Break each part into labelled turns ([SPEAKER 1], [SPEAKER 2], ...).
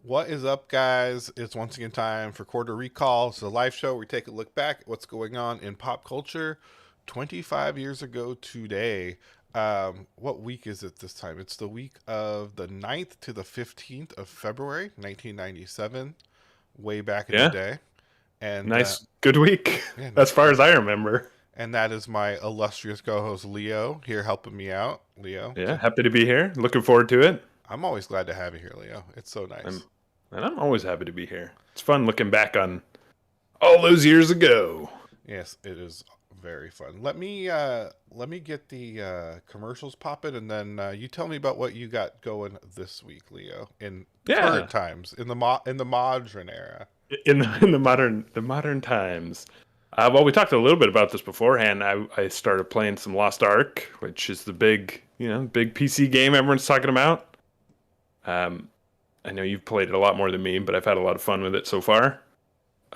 [SPEAKER 1] What is up, guys? It's once again time for Quarter Recall. It's a live show where we take a look back at what's going on in pop culture 25 years ago today. What week is it this time? It's the week of the 9th to the 15th of February, 1997, way back in the
[SPEAKER 2] Yeah,
[SPEAKER 1] day. And
[SPEAKER 2] nice, good week,
[SPEAKER 1] yeah,
[SPEAKER 2] as far as I remember.
[SPEAKER 1] and that is my illustrious co-host Leo here helping me out. Leo,
[SPEAKER 2] Yeah, happy to be here. Looking forward to it.
[SPEAKER 1] I'm always glad to have you here, Leo. It's so
[SPEAKER 2] I'm,
[SPEAKER 1] nice.
[SPEAKER 2] and I'm always happy to be here. It's fun looking back on all those years ago.
[SPEAKER 1] Yes, it is very fun. Let me get the commercials popping, and then you tell me about what you got going this week, Leo, in
[SPEAKER 2] Yeah,
[SPEAKER 1] current times, in the modern era.
[SPEAKER 2] in the modern times. Well, we talked a little bit about this beforehand. I started playing some Lost Ark, which is the big PC game everyone's talking about. Um, I know you've played it a lot more than me, but I've had a lot of fun with it so far.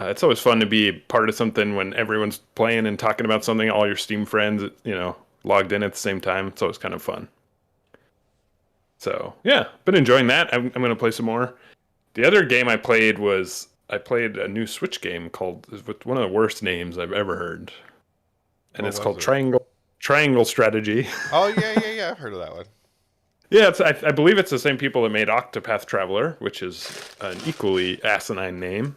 [SPEAKER 2] It's always fun to be part of something when everyone's playing and talking about something. All your Steam friends, logged in at the same time. It's always kind of fun. So yeah, been enjoying that. I'm going to play some more. The other game I played a new Switch game called with one of the worst names I've ever heard, and
[SPEAKER 1] What
[SPEAKER 2] it's
[SPEAKER 1] was
[SPEAKER 2] called
[SPEAKER 1] it?
[SPEAKER 2] Triangle Strategy.
[SPEAKER 1] Oh yeah. I've heard of that one.
[SPEAKER 2] Yeah, I believe it's the same people that made Octopath Traveler, which is an equally asinine name.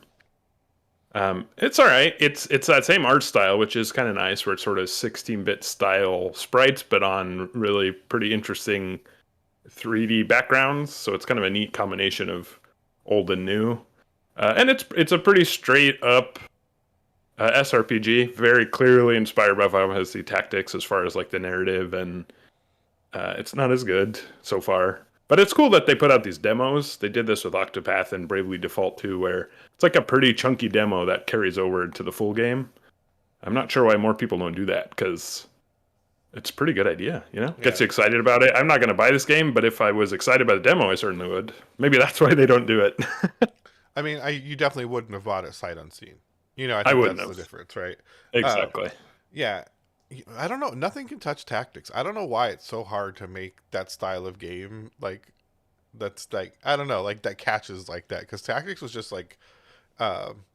[SPEAKER 2] It's all right. It's that same art style, which is kind of nice, where it's sort of 16-bit style sprites, but on really pretty interesting 3D backgrounds. So it's kind of a neat combination of old and new. And it's a pretty straight up SRPG, very clearly inspired by Final Fantasy Tactics as far as like the narrative, and it's not as good so far. But it's cool that they put out these demos. They did this with Octopath and Bravely Default 2, where it's like a pretty chunky demo that carries over to the full game. I'm not sure why more people don't do that, because it's a pretty good idea,
[SPEAKER 1] Yeah.
[SPEAKER 2] Gets you excited about it. I'm not going to buy this game, but if I was excited by the demo, I certainly would. Maybe that's why they don't do it.
[SPEAKER 1] I mean, you definitely wouldn't have bought it sight unseen. I
[SPEAKER 2] I
[SPEAKER 1] think
[SPEAKER 2] wouldn't
[SPEAKER 1] that's the
[SPEAKER 2] have.
[SPEAKER 1] difference, right? Um,
[SPEAKER 2] Exactly.
[SPEAKER 1] yeah. I don't know. Nothing can touch tactics. I don't know why it's so hard to make that style of game like that's like I don't know like that catches like that because tactics was just like um,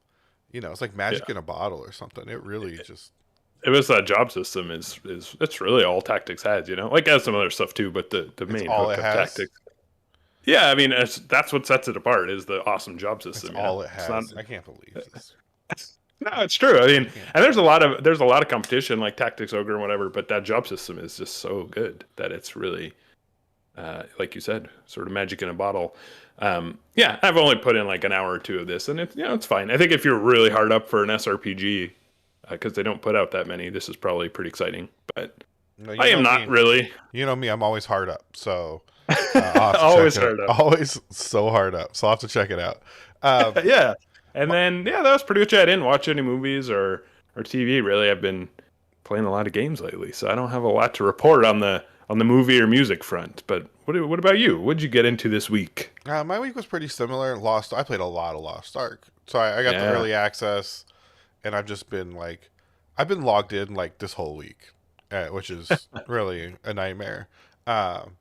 [SPEAKER 1] it's like
[SPEAKER 2] Yeah,
[SPEAKER 1] magic in a bottle or something. It really just
[SPEAKER 2] it was that job system is it's really all tactics has, like it has some other stuff too, but the
[SPEAKER 1] it's
[SPEAKER 2] main
[SPEAKER 1] all
[SPEAKER 2] hook
[SPEAKER 1] it
[SPEAKER 2] of
[SPEAKER 1] has.
[SPEAKER 2] tactics. Yeah, I mean that's what sets it apart is the awesome job
[SPEAKER 1] It's
[SPEAKER 2] system.
[SPEAKER 1] all it
[SPEAKER 2] It's not.
[SPEAKER 1] has. I can't believe this.
[SPEAKER 2] No, it's true. I
[SPEAKER 1] I
[SPEAKER 2] mean,
[SPEAKER 1] can't
[SPEAKER 2] and
[SPEAKER 1] believe it.
[SPEAKER 2] there's a lot of competition like Tactics Ogre and whatever, but that job system is just so good that it's really, like you said, sort of magic in a bottle. Yeah, I've only put in like an hour or two of this, and it's fine. I think if you're really hard up for an SRPG, because they don't put out that many, this is probably pretty exciting. But
[SPEAKER 1] No,
[SPEAKER 2] I
[SPEAKER 1] you
[SPEAKER 2] am
[SPEAKER 1] know
[SPEAKER 2] not
[SPEAKER 1] me.
[SPEAKER 2] really.
[SPEAKER 1] You know me. I'm always hard up. So I'll have to check
[SPEAKER 2] Always
[SPEAKER 1] it.
[SPEAKER 2] hard up.
[SPEAKER 1] Always so hard up. So I'll have to check it out. Um,
[SPEAKER 2] Yeah. And
[SPEAKER 1] my,
[SPEAKER 2] then that was pretty much it. I didn't watch any movies or TV really. I've been playing a lot of games lately, so I don't have a lot to report on the movie or music front. But what about you? What did you get into this week?
[SPEAKER 1] my week was pretty similar. Lost. I played a lot of Lost Ark. So I got the
[SPEAKER 2] Yeah.
[SPEAKER 1] early access, and I've just been like, I've been logged in like this whole week, which is really a nightmare. Um,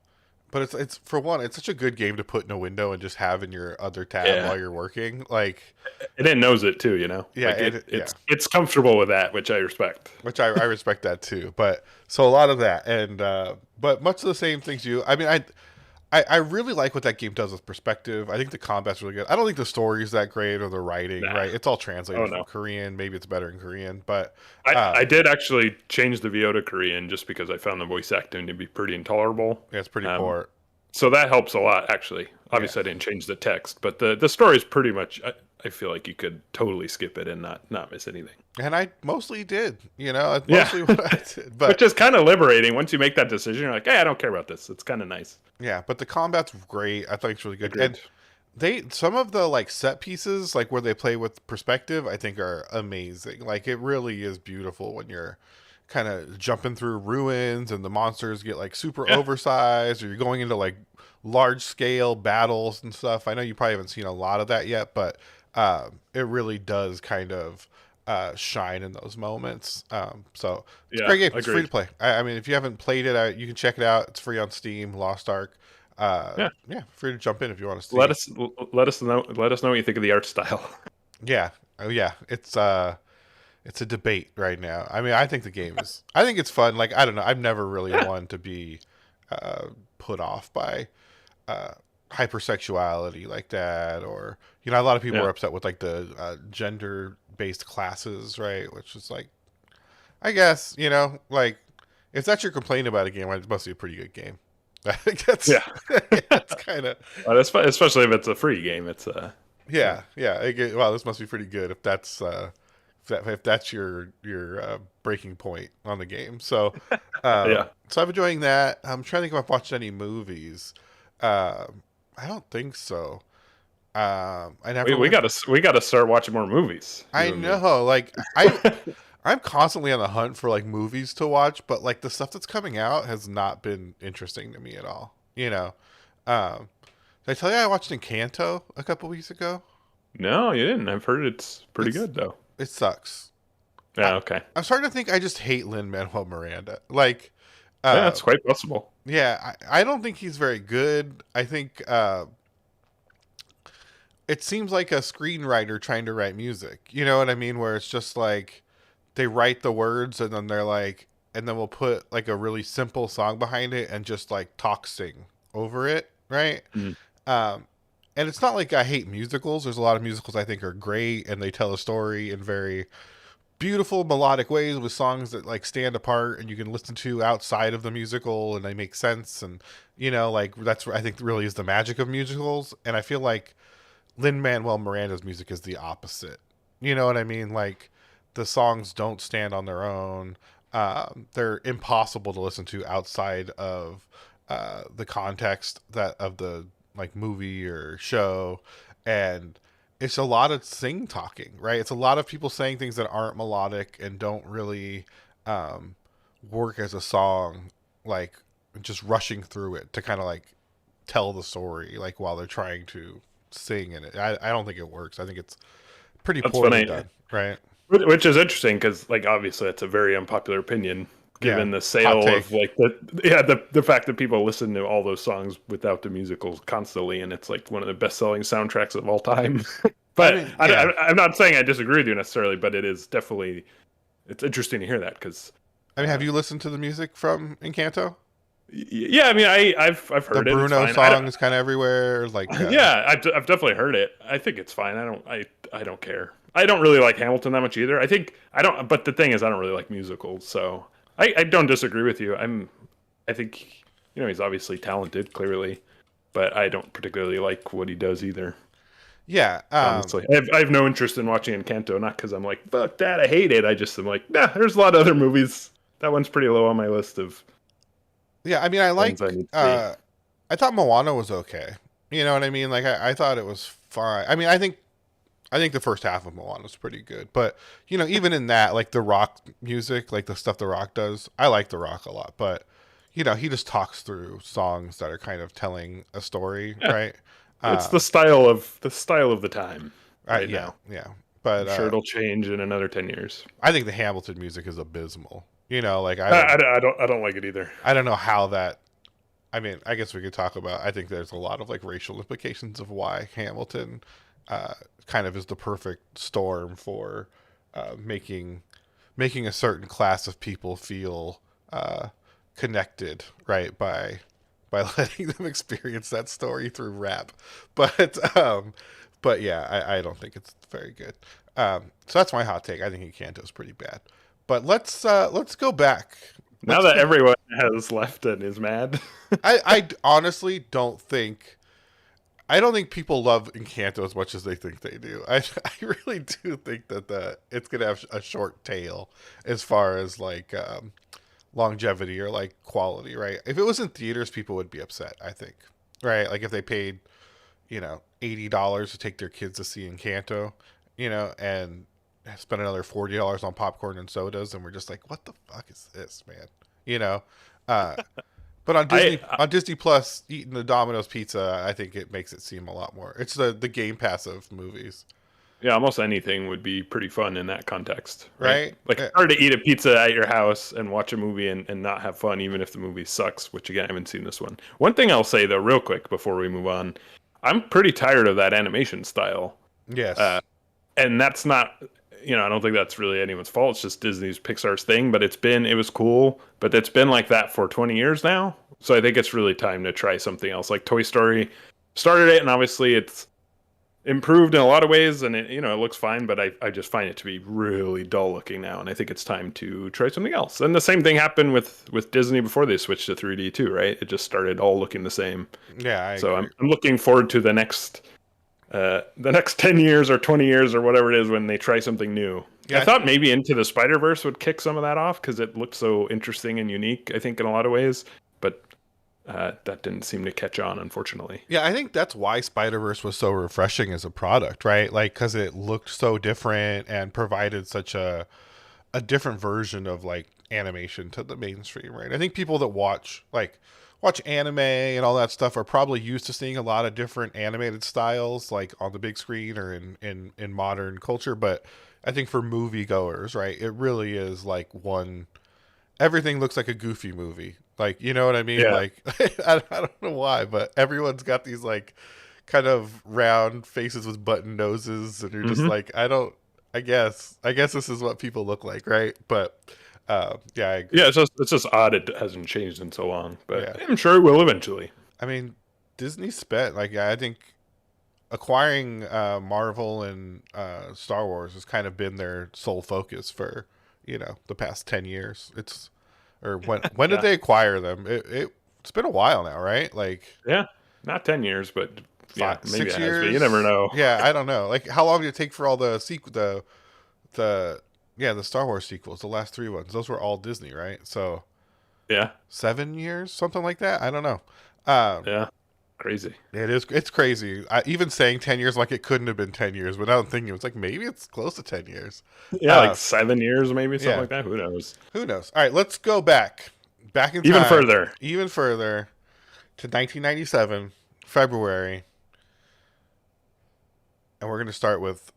[SPEAKER 1] but it's for one, it's such a good game to put in a window and just have in your other tab
[SPEAKER 2] Yeah.
[SPEAKER 1] while you're working. Like,
[SPEAKER 2] And it knows it too,
[SPEAKER 1] yeah,
[SPEAKER 2] Like
[SPEAKER 1] and yeah,
[SPEAKER 2] it's comfortable with that, which I respect.
[SPEAKER 1] which I respect that too. But so a lot of that, and but much of the same things you. I mean, I really like what that game does with perspective. I think the combat's really good. I don't think the story is that great or the writing,
[SPEAKER 2] Nah.
[SPEAKER 1] right? It's all
[SPEAKER 2] Oh
[SPEAKER 1] translated from
[SPEAKER 2] no.
[SPEAKER 1] Korean. Maybe it's better in Korean, but
[SPEAKER 2] I did actually change the VO to Korean just because I found the voice acting to be pretty intolerable.
[SPEAKER 1] yeah, it's pretty
[SPEAKER 2] Um,
[SPEAKER 1] poor.
[SPEAKER 2] so that helps a lot, actually.
[SPEAKER 1] Yeah.
[SPEAKER 2] Obviously, I didn't change the text, but the story is pretty much. I feel like you could totally skip it and not miss anything.
[SPEAKER 1] And I mostly did, it's
[SPEAKER 2] Yeah,
[SPEAKER 1] mostly what I did.
[SPEAKER 2] which
[SPEAKER 1] But
[SPEAKER 2] is kind of liberating once you make that decision. You're like, hey, I don't care about this. It's kind of nice.
[SPEAKER 1] yeah, but the combat's great. I think it's really good. And
[SPEAKER 2] Agreed.
[SPEAKER 1] some of the like set pieces, like where they play with perspective, I think are amazing. Like it really is beautiful when you're kind of jumping through ruins and the monsters get like super
[SPEAKER 2] Yeah,
[SPEAKER 1] oversized, or you're going into like large scale battles and stuff. I know you probably haven't seen a lot of that yet, but it really does kind of shine in those moments. So it's a
[SPEAKER 2] yeah,
[SPEAKER 1] great game. It's free to
[SPEAKER 2] agreed.
[SPEAKER 1] play. I mean, if you haven't played it, you can check it out. It's free on Steam. Lost Ark.
[SPEAKER 2] Yeah,
[SPEAKER 1] Yeah, free to jump in if you want to
[SPEAKER 2] let
[SPEAKER 1] see.
[SPEAKER 2] us let us know what you think of the art style.
[SPEAKER 1] Yeah, oh yeah, it's a debate right now. I mean, I think the game is. I think it's fun. Like I don't know. I've never really
[SPEAKER 2] Yeah,
[SPEAKER 1] wanted to be put off by uh, hypersexuality like that, or a lot of people
[SPEAKER 2] yeah.
[SPEAKER 1] are upset with like the gender based classes, right? Which is like, I guess like if that's your complaint about a game, it must be a pretty good game. I think that's
[SPEAKER 2] Yeah.
[SPEAKER 1] that's kind of
[SPEAKER 2] Especially if it's a free game. It's yeah,
[SPEAKER 1] yeah. Wow, this must be pretty good if that's if that's your breaking point on the game. So
[SPEAKER 2] yeah.
[SPEAKER 1] so I'm enjoying that. I'm trying to think if I've watched any movies. I don't think so. I never
[SPEAKER 2] We
[SPEAKER 1] went.
[SPEAKER 2] gotta start watching more movies.
[SPEAKER 1] I
[SPEAKER 2] You and me.
[SPEAKER 1] know, like I'm constantly on the hunt for like movies to watch, but like the stuff that's coming out has not been interesting to me at all. Did I tell you I watched Encanto a couple weeks ago?
[SPEAKER 2] No, you didn't. I've heard it's pretty
[SPEAKER 1] It's
[SPEAKER 2] good though.
[SPEAKER 1] it sucks. I,
[SPEAKER 2] Yeah. Okay.
[SPEAKER 1] I'm starting to think I just hate Lin Manuel Miranda. Like,
[SPEAKER 2] Yeah,
[SPEAKER 1] uh,
[SPEAKER 2] that's quite possible.
[SPEAKER 1] yeah, I don't think he's very good. I think it seems like a screenwriter trying to write music. You know what I mean? Where it's just like they write the words and then they're like, and then we'll put like a really simple song behind it and just like talk sing over it, right?
[SPEAKER 2] Mm.
[SPEAKER 1] Um, and it's not like I hate musicals. There's a lot of musicals I think are great and they tell a story in very beautiful melodic ways with songs that like stand apart and you can listen to outside of the musical and they make sense and like that's what I think really is the magic of musicals. And I feel like Lin Manuel Miranda's music is the opposite. You know what I mean? Like the songs don't stand on their own. They're impossible to listen to outside of the context that of the like movie or show, and it's a lot of sing talking, right? It's a lot of people saying things that aren't melodic and don't really um, work as a song, like just rushing through it to kind of like tell the story, like while they're trying to sing in it. I don't think it works. I think it's pretty
[SPEAKER 2] That's
[SPEAKER 1] poorly
[SPEAKER 2] funny.
[SPEAKER 1] done, right?
[SPEAKER 2] Which is interesting because, like, obviously, that's a very unpopular opinion
[SPEAKER 1] Yeah,
[SPEAKER 2] given the
[SPEAKER 1] hot
[SPEAKER 2] sale of
[SPEAKER 1] take.
[SPEAKER 2] like the fact that people listen to all those songs without the musicals constantly, and it's like one of the best selling soundtracks of all time.
[SPEAKER 1] I
[SPEAKER 2] But
[SPEAKER 1] mean, yeah.
[SPEAKER 2] I'm not saying I disagree with you necessarily, but it is definitely it's interesting to hear that because
[SPEAKER 1] I mean, have you listened to the music from Encanto?
[SPEAKER 2] yeah, I mean I've
[SPEAKER 1] The
[SPEAKER 2] heard it. It's
[SPEAKER 1] Bruno
[SPEAKER 2] fine. I don't.
[SPEAKER 1] song is kind of everywhere. Like,
[SPEAKER 2] Yeah, I've definitely heard it. I think it's fine. I don't care. I don't really like Hamilton that much either. I think I don't. But the thing is, I don't really like musicals, so I don't disagree with you. I think he's obviously talented, clearly, but I don't particularly like what he does either.
[SPEAKER 1] yeah.
[SPEAKER 2] Honestly, I have no interest in watching Encanto. Not because I'm like fuck that, I hate it. I just am like nah. There's a lot of other movies. That one's pretty low on my list of
[SPEAKER 1] Yeah, I mean, I
[SPEAKER 2] ones I
[SPEAKER 1] like.
[SPEAKER 2] need to see.
[SPEAKER 1] I thought Moana was okay. You know what I mean? Like, I thought it was fine. I mean, I think the first half of Moana was pretty good, but even in that, like the rock music, like the stuff the Rock does, I like the Rock a lot. But he just talks through songs that are kind of telling a story,
[SPEAKER 2] Yeah,
[SPEAKER 1] right?
[SPEAKER 2] it's
[SPEAKER 1] Um,
[SPEAKER 2] the style of the time right
[SPEAKER 1] yeah,
[SPEAKER 2] now.
[SPEAKER 1] yeah.
[SPEAKER 2] I'm
[SPEAKER 1] But
[SPEAKER 2] sure it'll change in another 10 years.
[SPEAKER 1] I think the Hamilton music is abysmal. Like
[SPEAKER 2] I don't like it either.
[SPEAKER 1] I don't know how that. I mean, I guess we could talk about. I think there's a lot of like racial implications of why Hamilton uh, kind of is the perfect storm for making a certain class of people feel uh, connected, right? By letting them experience that story through rap, but yeah, I don't think it's very good. So that's my hot take. I think Encanto is pretty bad. But let's go back.
[SPEAKER 2] Now
[SPEAKER 1] Let's
[SPEAKER 2] that
[SPEAKER 1] go.
[SPEAKER 2] everyone has left and is mad.
[SPEAKER 1] I honestly don't think I don't think people love Encanto as much as they think they do. I really do think that it's gonna have a short tail as far as like longevity or like quality, right? If it was in theaters, people would be upset. I think, right? Like if they paid $80 to take their kids to see Encanto, and spend another $40 on popcorn and sodas, and we're just like, what the fuck is this, man? You know, uh, but on
[SPEAKER 2] I
[SPEAKER 1] Disney Plus, eating the Domino's pizza, I think it makes it seem a lot more. It's the Game Pass of movies,
[SPEAKER 2] Yeah, almost anything would be pretty fun in that context, right?
[SPEAKER 1] right?
[SPEAKER 2] Like it's hard to eat a pizza at your house and watch a movie and not have fun, even if the movie sucks. Which again, I haven't seen this one. One thing I'll say though, real quick before we move on, I'm pretty tired of that animation style.
[SPEAKER 1] Yes.
[SPEAKER 2] And that's not I don't think that's really anyone's fault. It's just Disney's Pixar's thing, but it was cool, but it's been like that for 20 years now. So I think it's really time to try something else. Like Toy Story started it, and obviously it's improved in a lot of ways, and it looks fine, but I just find it to be really dull looking now, and I think it's time to try something else. And the same thing happened with Disney before they switched to 3D too, right? It just started all looking the same.
[SPEAKER 1] Yeah, I
[SPEAKER 2] So
[SPEAKER 1] agree.
[SPEAKER 2] I'm looking forward to the next 10 years or 20 years or whatever it is when they try something new. I
[SPEAKER 1] Yeah,
[SPEAKER 2] thought maybe Into the Spider-Verse would kick some of that off because it looked so interesting and unique, I think, in a lot of ways. But that didn't seem to catch on, unfortunately.
[SPEAKER 1] yeah. I think that's why Spider Verse was so refreshing as a product, right? Like, because it looked so different and provided such a different version of like animation to the mainstream, right? I think people that watch anime and all that stuff are probably used to seeing a lot of different animated styles like on the big screen or in modern culture, but I think for moviegoers, right, it really is like one everything looks like a goofy movie. Like, you know what I mean?
[SPEAKER 2] Yeah.
[SPEAKER 1] Like I don't know why, but everyone's got these like kind of round faces with button noses and you're just
[SPEAKER 2] Hmm.
[SPEAKER 1] like, I guess this is what people look like, right? But yeah, I
[SPEAKER 2] Yeah,
[SPEAKER 1] agree.
[SPEAKER 2] it's just odd it hasn't changed in so long, but
[SPEAKER 1] Yeah.
[SPEAKER 2] I'm sure it will eventually.
[SPEAKER 1] I mean, Disney spent like I think acquiring Marvel and Star Wars has kind of been their sole focus for the past 10 years. It's or when did
[SPEAKER 2] Yeah.
[SPEAKER 1] they acquire them? It's been a while now, right? Like
[SPEAKER 2] Yeah. Not 10 years, but yeah,
[SPEAKER 1] five,
[SPEAKER 2] maybe
[SPEAKER 1] six
[SPEAKER 2] it has, but you never
[SPEAKER 1] years.
[SPEAKER 2] know.
[SPEAKER 1] Yeah, I don't know. Like how long did it take for all the yeah the Star Wars sequels, the last three ones? Those were all Disney, right? So
[SPEAKER 2] Yeah.
[SPEAKER 1] 7 years, something like that. I don't know. Um,
[SPEAKER 2] Yeah. Crazy.
[SPEAKER 1] it's crazy. Even saying 10 years, like it couldn't have been 10 years, but now I'm thinking it's like maybe it's close to 10 years.
[SPEAKER 2] Yeah, like
[SPEAKER 1] Uh,
[SPEAKER 2] 7 years, maybe something
[SPEAKER 1] yeah,
[SPEAKER 2] like that. Who knows?
[SPEAKER 1] who knows? All right, let's go back in
[SPEAKER 2] Even
[SPEAKER 1] time,
[SPEAKER 2] further.
[SPEAKER 1] even further to 1997, February, and we're gonna start with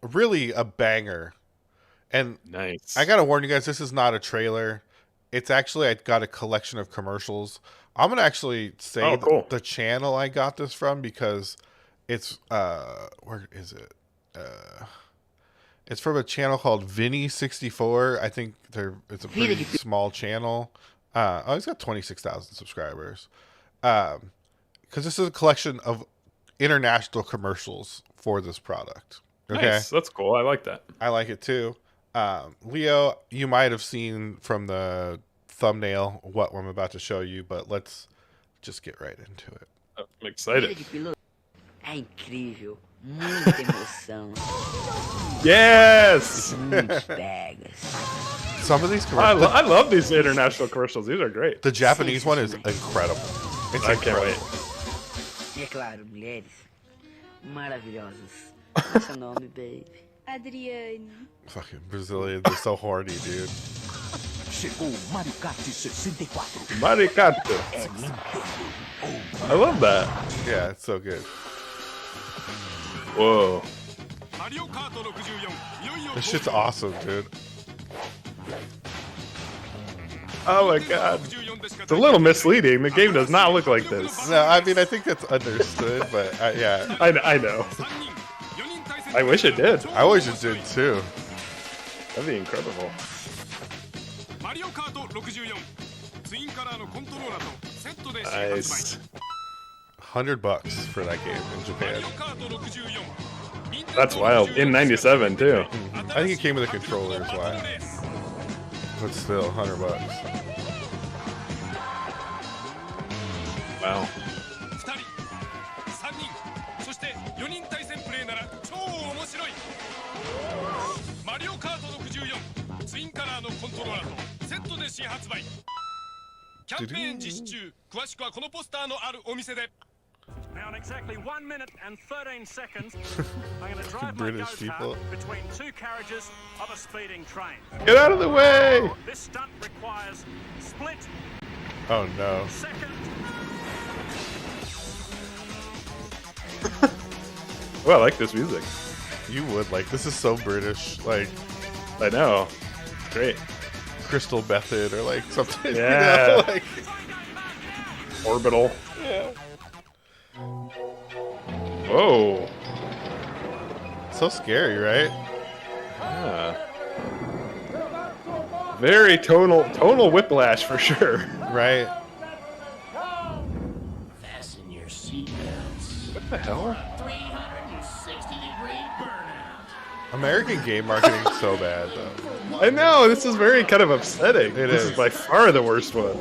[SPEAKER 1] really a banger. And I
[SPEAKER 2] Nice.
[SPEAKER 1] gotta warn you guys, this is not a trailer. It's actually I got a collection of commercials. I'm gonna actually say
[SPEAKER 2] Oh, cool.
[SPEAKER 1] the channel I got this from because it's where is it? It's from a channel called Vinny64. I think it's a pretty small channel. Oh, he's got 26,000 subscribers. Because this is a collection of international commercials for this product. Okay,
[SPEAKER 2] Nice. That's cool. I like that.
[SPEAKER 1] I like it too. Leo, you might have seen from the thumbnail what I'm about to show you, but let's just get right into it.
[SPEAKER 2] I'm excited.
[SPEAKER 3] É incrível, muita emoção,
[SPEAKER 2] Yes.
[SPEAKER 3] muitos pegas.
[SPEAKER 1] Some of these commercials,
[SPEAKER 2] I love these international commercials. These are great.
[SPEAKER 1] the Japanese one is incredible. It's
[SPEAKER 2] I
[SPEAKER 1] incredible.
[SPEAKER 2] can't wait.
[SPEAKER 3] E é claro, mulheres maravilhosas. Qual é seu nome, baby?
[SPEAKER 4] Adriane.
[SPEAKER 1] Fucking Brazilians are so horny, dude.
[SPEAKER 5] Chegou o Mario Kart 64.
[SPEAKER 2] Mario Kart. I love that.
[SPEAKER 1] Yeah, it's so good.
[SPEAKER 2] Whoa.
[SPEAKER 1] This shit's awesome, dude.
[SPEAKER 2] Oh my god. It's a little misleading. The game does not look like this.
[SPEAKER 1] No, I mean I think that's understood, but yeah,
[SPEAKER 2] I know. I wish it did.
[SPEAKER 1] I wish it did too.
[SPEAKER 2] That'd be incredible. Nice.
[SPEAKER 1] $100 for that game in Japan.
[SPEAKER 2] That's wild. In 97 too.
[SPEAKER 1] I think it came with a controller as well. But still, $100.
[SPEAKER 2] Wow.
[SPEAKER 6] 4人対戦プレイなら超面白いマリオカート64ツインカラーのコントローラーとセットで新発売キャンペーン実施中詳しくはこのポスターのあるお店で
[SPEAKER 7] Now in exactly 1 minute and 13 seconds, I'm going to drive my
[SPEAKER 1] British people.
[SPEAKER 7] go-kart between two carriages of a speeding train.
[SPEAKER 2] Get out of the way!
[SPEAKER 7] This stunt requires split
[SPEAKER 1] Oh no.
[SPEAKER 7] second.
[SPEAKER 2] Well, I like this music.
[SPEAKER 1] You would like this is so British, like
[SPEAKER 2] I know. Great.
[SPEAKER 1] Crystal Method or like something.
[SPEAKER 2] Yeah.
[SPEAKER 1] You know, like,
[SPEAKER 2] Orbital.
[SPEAKER 1] yeah.
[SPEAKER 2] Whoa.
[SPEAKER 1] So scary, right?
[SPEAKER 2] Yeah. Very tonal whiplash for sure.
[SPEAKER 1] Right.
[SPEAKER 5] Fasten your seatbelts.
[SPEAKER 2] What the hell?
[SPEAKER 5] 360-degree burnout.
[SPEAKER 1] American game marketing is so bad though.
[SPEAKER 2] I know, this is very kind of upsetting. This
[SPEAKER 1] is.
[SPEAKER 2] is by far the worst one.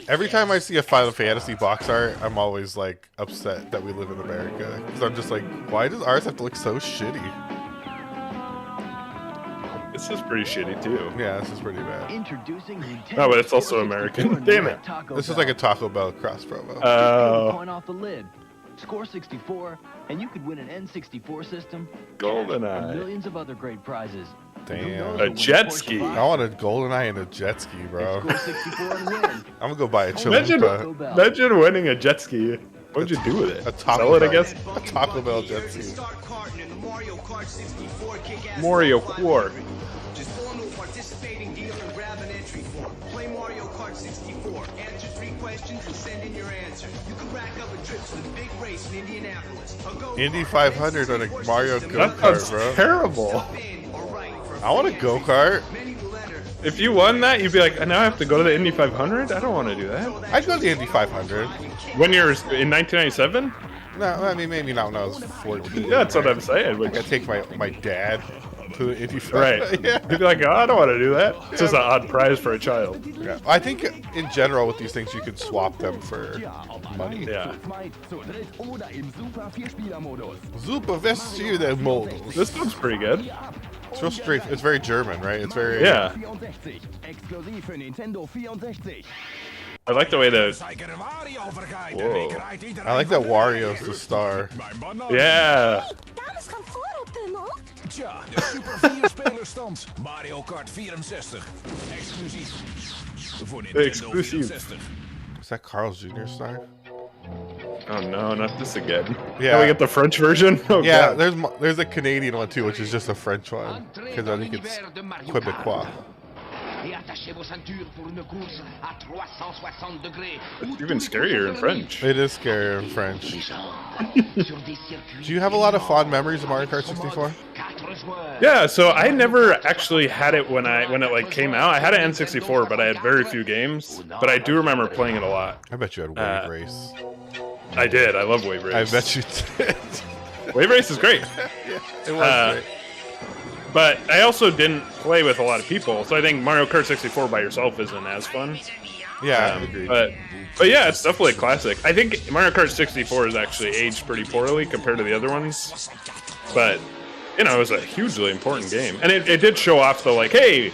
[SPEAKER 1] Every time I see a Final Fantasy box art, I'm always like upset that we live in America. Because I'm just like, why does ours have to look so shitty?
[SPEAKER 2] This is pretty shitty too.
[SPEAKER 1] Yeah, this is pretty bad.
[SPEAKER 5] Introducing Nintendo.
[SPEAKER 2] Oh, but it's also American. Damn it.
[SPEAKER 1] This is like a Taco Bell cross promo.
[SPEAKER 2] Oh,
[SPEAKER 8] Point off the lid. Score 64, and you could win an N64 system. and
[SPEAKER 2] GoldenEye.
[SPEAKER 8] millions of other great prizes.
[SPEAKER 1] Damn.
[SPEAKER 8] Who knows
[SPEAKER 2] A
[SPEAKER 8] what
[SPEAKER 2] jet
[SPEAKER 8] Porsche
[SPEAKER 2] ski.
[SPEAKER 8] buys?
[SPEAKER 1] I want a GoldenEye and a jet ski, bro.
[SPEAKER 8] Score 64 and win.
[SPEAKER 1] I'm gonna go buy a
[SPEAKER 2] Imagine,
[SPEAKER 1] chalupa.
[SPEAKER 2] imagine winning a jet ski. What'd you do with it?
[SPEAKER 1] A Taco
[SPEAKER 2] Sell it, I
[SPEAKER 1] Bell.
[SPEAKER 2] guess?
[SPEAKER 1] A Taco Bell jet ski.
[SPEAKER 2] Mario Kart.
[SPEAKER 9] Just go into a participating dealer and grab an entry form. Play Mario Kart 64. Answer 3 questions and send in your answer. You can rack up a trip to the big race in Indianapolis. A go-kart,
[SPEAKER 1] Indy 500 on a Mario
[SPEAKER 2] That
[SPEAKER 1] go-kart,
[SPEAKER 2] sounds
[SPEAKER 1] bro.
[SPEAKER 2] terrible.
[SPEAKER 9] in or right for
[SPEAKER 1] I want a go-kart.
[SPEAKER 9] many will enter.
[SPEAKER 2] If you won that, you'd be like, now I have to go to the Indy 500? I don't want to do that.
[SPEAKER 1] I'd go to the Indy 500.
[SPEAKER 2] When you're in 1997?
[SPEAKER 1] No, I mean maybe not when I was 14.
[SPEAKER 2] Yeah, that's what I'm saying.
[SPEAKER 1] I
[SPEAKER 2] But
[SPEAKER 1] gotta take my dad to the Indy 500.
[SPEAKER 2] right.
[SPEAKER 1] Yeah.
[SPEAKER 2] You'd be like, oh, I don't want to do that. It's just an odd prize for a child.
[SPEAKER 1] Yeah. I think in general with these things you could swap them for money.
[SPEAKER 2] Yeah.
[SPEAKER 8] Oder im Super 4-Spieler-Modus.
[SPEAKER 1] Super Vestide models.
[SPEAKER 2] This one's pretty good.
[SPEAKER 1] It's real straight. It's very German, right? It's very
[SPEAKER 2] Yeah.
[SPEAKER 8] 64, exklusiv für Nintendo 64.
[SPEAKER 2] I like the way that.
[SPEAKER 1] I like that Wario's the star.
[SPEAKER 2] Yeah.
[SPEAKER 4] Dames gaan voor op de nog.
[SPEAKER 5] Tja, de Super 4-spelerstand. Mario Kart 64. Exclusief. Voor Nintendo
[SPEAKER 2] Exclusief.
[SPEAKER 5] 64.
[SPEAKER 1] Is that Carl's Jr. star?
[SPEAKER 2] Oh no, not this again.
[SPEAKER 1] Yeah.
[SPEAKER 2] Can we get the French version? Oh,
[SPEAKER 1] Yeah,
[SPEAKER 2] God.
[SPEAKER 1] there's a Canadian one too, which is just a French one because I think it's Quebecois.
[SPEAKER 8] et attachez vos ceintures pour une course à 360 degrés.
[SPEAKER 2] It's even scarier in French.
[SPEAKER 1] It is scarier in French. Do you have a lot of fond memories of Mario Kart 64?
[SPEAKER 2] Yeah, so I never actually had it when it like came out. I had an N64, but I had very few games. But I do remember playing it a lot.
[SPEAKER 1] I bet you had Wave Race.
[SPEAKER 2] I did. I love Wave Race.
[SPEAKER 1] I bet you did.
[SPEAKER 2] Wave Race is great.
[SPEAKER 1] Yeah, it was great.
[SPEAKER 2] But I also didn't play with a lot of people, so I think Mario Kart 64 by yourself isn't as fun.
[SPEAKER 1] Yeah, agreed.
[SPEAKER 2] But yeah, it's definitely a classic. I think Mario Kart 64 has actually aged pretty poorly compared to the other ones. But, you know, it was a hugely important game. And it did show off the, like, hey,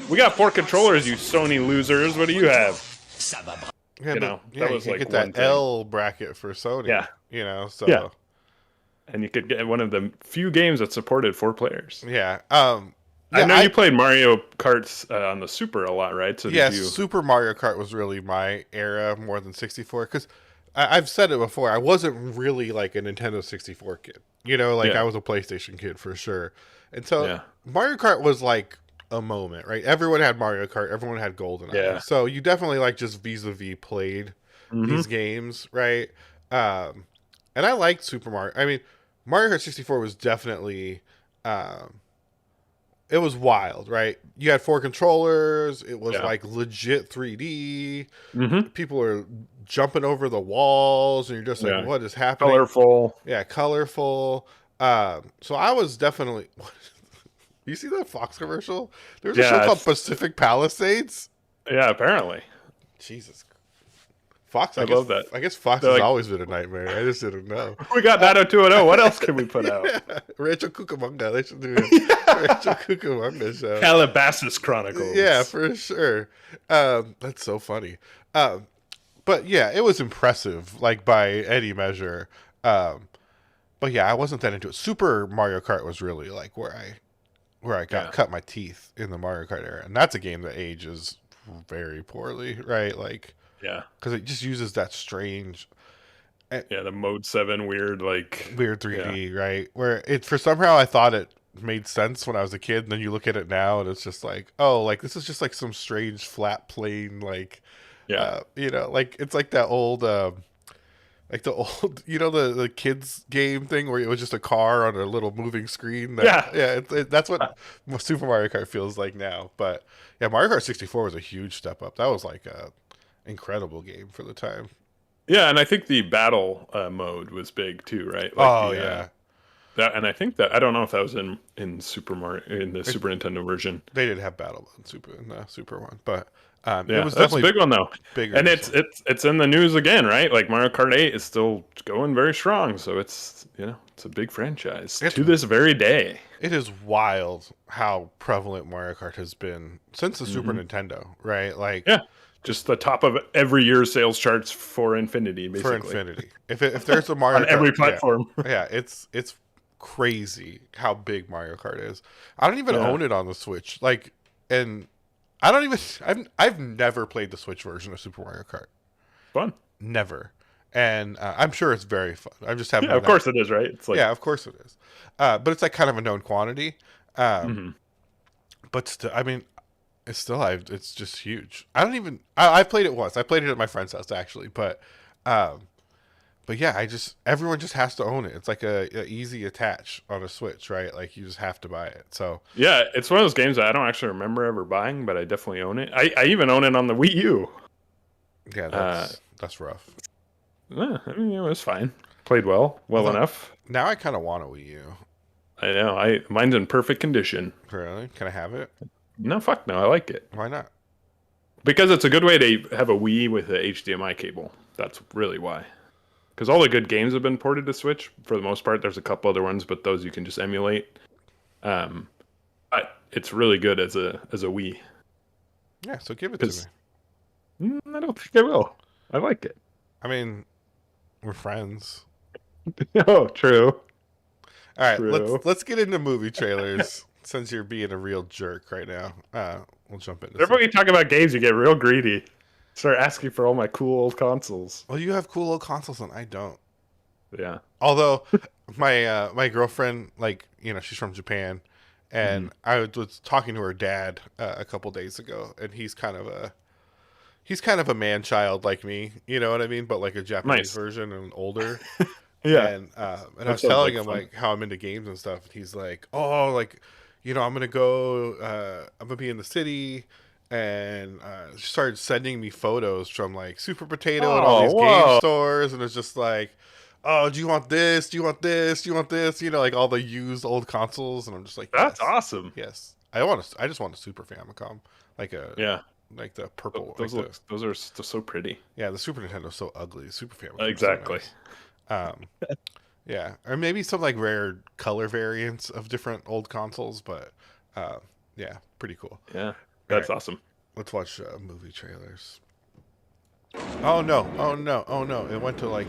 [SPEAKER 2] we got 4 controllers, you Sony losers. What do you have?
[SPEAKER 1] Yeah,
[SPEAKER 2] you know,
[SPEAKER 1] yeah,
[SPEAKER 2] that was
[SPEAKER 1] you
[SPEAKER 2] like
[SPEAKER 1] get
[SPEAKER 2] one
[SPEAKER 1] that
[SPEAKER 2] thing.
[SPEAKER 1] L bracket for Sony.
[SPEAKER 2] Yeah.
[SPEAKER 1] You know, so.
[SPEAKER 2] Yeah. And you could get one of the few games that supported 4 players.
[SPEAKER 1] Yeah.
[SPEAKER 2] I know you played Mario Karts on the Super a lot, right? So
[SPEAKER 1] yeah, Super Mario Kart was really my era more than 64. Because I've said it before, I wasn't really like a Nintendo 64 kid. You know, like I was a PlayStation kid for sure. And so Mario Kart was like a moment, right? Everyone had Mario Kart. Everyone had GoldenEye.
[SPEAKER 2] Yeah.
[SPEAKER 1] So you definitely like just vis-a-vis played these games, right? And I liked Super Mario. I mean, Mario Kart 64 was definitely, it was wild, right? You had 4 controllers. It was like legit 3D. People are jumping over the walls, and you're just like, what is happening?
[SPEAKER 2] Colorful.
[SPEAKER 1] Yeah, colorful. So I was definitely. You see that Fox commercial? There's a show called Pacific Palisades.
[SPEAKER 2] Yeah, apparently.
[SPEAKER 1] Jesus. Fox,
[SPEAKER 2] I love that.
[SPEAKER 1] I guess Fox has always been a nightmare. I just didn't know.
[SPEAKER 2] We got 90210. What else can we put out?
[SPEAKER 1] Rancho Cucamonga. They should do a Rancho Cucamonga show.
[SPEAKER 2] Calabasas Chronicles.
[SPEAKER 1] Yeah, for sure. That's so funny. But yeah, it was impressive, like by any measure. But yeah, I wasn't that into it. Super Mario Kart was really like where I cut my teeth in the Mario Kart era, and that's a game that ages very poorly, right? Like.
[SPEAKER 2] Yeah,
[SPEAKER 1] because it just uses that strange,
[SPEAKER 2] the Mode 7 weird
[SPEAKER 1] 3D, right? Where it for somehow I thought it made sense when I was a kid, and then you look at it now and it's just like, oh, like this is just like some strange flat plane, like, you know, like it's like that old, like the old, you know, the kids game thing where it was just a car on a little moving screen. That's what Super Mario Kart feels like now. But yeah, Mario Kart 64 was a huge step up. That was like a incredible game for the time.
[SPEAKER 2] Yeah, and I think the battle mode was big too, right?
[SPEAKER 1] Like
[SPEAKER 2] that, and I think that I don't know if that was in Super Mario in the Super Nintendo version.
[SPEAKER 1] They did have battle mode in the Super one, but
[SPEAKER 2] it was definitely a big one though.
[SPEAKER 1] Bigger,
[SPEAKER 2] and it's in the news again, right? Like Mario Kart 8 is still going very strong, so it's it's a big franchise to this very day.
[SPEAKER 1] It is wild how prevalent Mario Kart has been since the Super Nintendo, right? Like
[SPEAKER 2] just the top of every year's sales charts for Infinity, basically.
[SPEAKER 1] For Infinity. If there's a Mario
[SPEAKER 2] on
[SPEAKER 1] Kart,
[SPEAKER 2] every platform.
[SPEAKER 1] It's crazy how big Mario Kart is. I don't even own it on the Switch. Like, and I don't even I've never played the Switch version of Super Mario Kart.
[SPEAKER 2] Fun.
[SPEAKER 1] Never. And I'm sure it's very fun. I just haven't.
[SPEAKER 2] Yeah, of course it is, right? It's like,
[SPEAKER 1] yeah, of course it is. But it's like kind of a known quantity. But still, I mean, it's just huge. I played it once. I played it at my friend's house actually, but yeah, everyone just has to own it. It's like a easy attach on a Switch, right? Like you just have to buy it. So
[SPEAKER 2] yeah, it's one of those games that I don't actually remember ever buying, but I definitely own it. I even own it on the Wii U.
[SPEAKER 1] Yeah, that's rough.
[SPEAKER 2] I mean, it was fine. Played well enough.
[SPEAKER 1] Now I kind of want a Wii U.
[SPEAKER 2] I know. Mine's in perfect condition.
[SPEAKER 1] Really? Can I have it?
[SPEAKER 2] No, fuck no. I like it.
[SPEAKER 1] Why not?
[SPEAKER 2] Because it's a good way to have a Wii with a HDMI cable. That's really why. Because all the good games have been ported to Switch for the most part. There's a couple other ones, but those you can just emulate. But it's really good as a Wii.
[SPEAKER 1] Yeah, so give it to
[SPEAKER 2] me. I don't think I will. I like it.
[SPEAKER 1] I mean, we're friends.
[SPEAKER 2] Oh, true.
[SPEAKER 1] All right, let's get into movie trailers. Since you're being a real jerk right now, we'll jump into.
[SPEAKER 2] Every time you talk about games, you get real greedy. Start asking for all my cool old consoles.
[SPEAKER 1] Well, you have cool old consoles, and I don't.
[SPEAKER 2] Yeah.
[SPEAKER 1] Although my girlfriend, like she's from Japan, And I was talking to her dad a couple days ago, and he's kind of a man child like me, you know what I mean? But like a Japanese version and older.
[SPEAKER 2] Yeah.
[SPEAKER 1] And I was telling him like how I'm into games and stuff. And he's like, oh, like, you know, I'm gonna be in the city, and she started sending me photos from like Super Potato and all these game stores, and it's just like, oh, do you want this? Do you want this? Do you want this? You know, like all the used old consoles, and I'm just like,
[SPEAKER 2] that's awesome.
[SPEAKER 1] Yes, I just want a Super Famicom, like like the purple.
[SPEAKER 2] Those are so pretty.
[SPEAKER 1] Yeah, the Super Nintendo's so ugly. The Super Famicom.
[SPEAKER 2] Exactly.
[SPEAKER 1] So nice. Yeah, or maybe some like rare color variants of different old consoles, but yeah, pretty cool.
[SPEAKER 2] Yeah, that's awesome.
[SPEAKER 1] Let's watch movie trailers. Oh no! Oh no! Oh no! It went to like.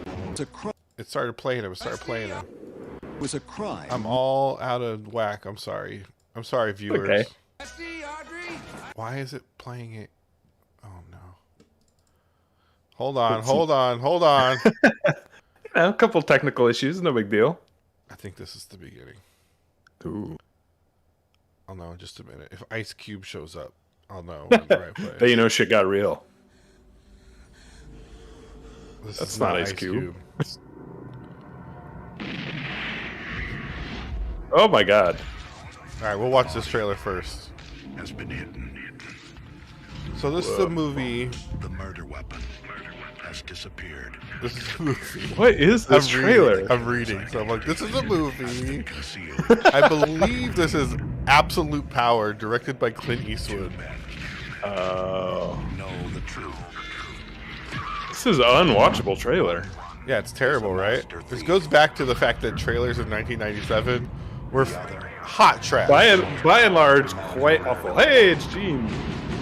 [SPEAKER 1] It started playing. It started playing. It
[SPEAKER 5] was a crime.
[SPEAKER 1] I'm all out of whack. I'm sorry. I'm sorry, viewers.
[SPEAKER 2] Okay.
[SPEAKER 1] Why is it playing it? Oh no! Hold on! Hold on! Hold on!
[SPEAKER 2] A couple technical issues, no big deal.
[SPEAKER 1] I think this is the beginning.
[SPEAKER 2] Ooh.
[SPEAKER 1] I'll know in just a minute. If Ice Cube shows up, I'll know we're in the right place.
[SPEAKER 2] Then you know shit got real.
[SPEAKER 1] That's
[SPEAKER 2] not Ice Cube. Oh my god.
[SPEAKER 1] Alright, we'll watch this trailer first.
[SPEAKER 5] Has been hidden.
[SPEAKER 1] So this is the movie.
[SPEAKER 5] The murder weapon has disappeared.
[SPEAKER 1] This is a movie.
[SPEAKER 2] What is this trailer?
[SPEAKER 1] I'm reading. So I'm like, this is a movie. I believe this is Absolute Power, directed by Clint Eastwood.
[SPEAKER 2] Oh.
[SPEAKER 5] Know the truth.
[SPEAKER 2] This is an unwatchable trailer.
[SPEAKER 1] Yeah, it's terrible, right? This goes back to the fact that trailers in 1997 were hot trash.
[SPEAKER 2] By and large, quite awful. Hey, it's Gene.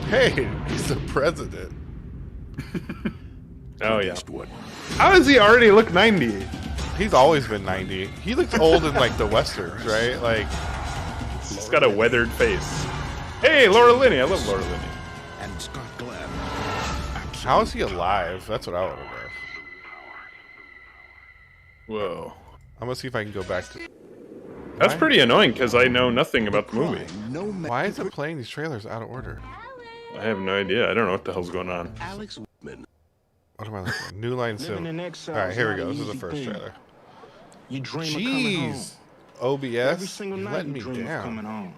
[SPEAKER 1] Hey, he's the president.
[SPEAKER 2] Oh, yeah. How does he already look 90?
[SPEAKER 1] He's always been 90. He looks old in, like, the Westerns, right? Like,
[SPEAKER 2] he's got a weathered face. Hey, Laura Linney. I love Laura Linney.
[SPEAKER 5] And Scott Glenn.
[SPEAKER 1] How is he alive? That's what I want to know.
[SPEAKER 2] Whoa.
[SPEAKER 1] I'm going to see if I can go back to...
[SPEAKER 2] That's pretty annoying, because I know nothing about the movie.
[SPEAKER 1] Why is it playing these trailers out of order?
[SPEAKER 2] I have no idea. I don't know what the hell's going on.
[SPEAKER 5] Alex Whitman.
[SPEAKER 1] What am I looking at? New Line Sim. Alright, here we go. This is the first trailer. Jeez! OBS, you're letting me down.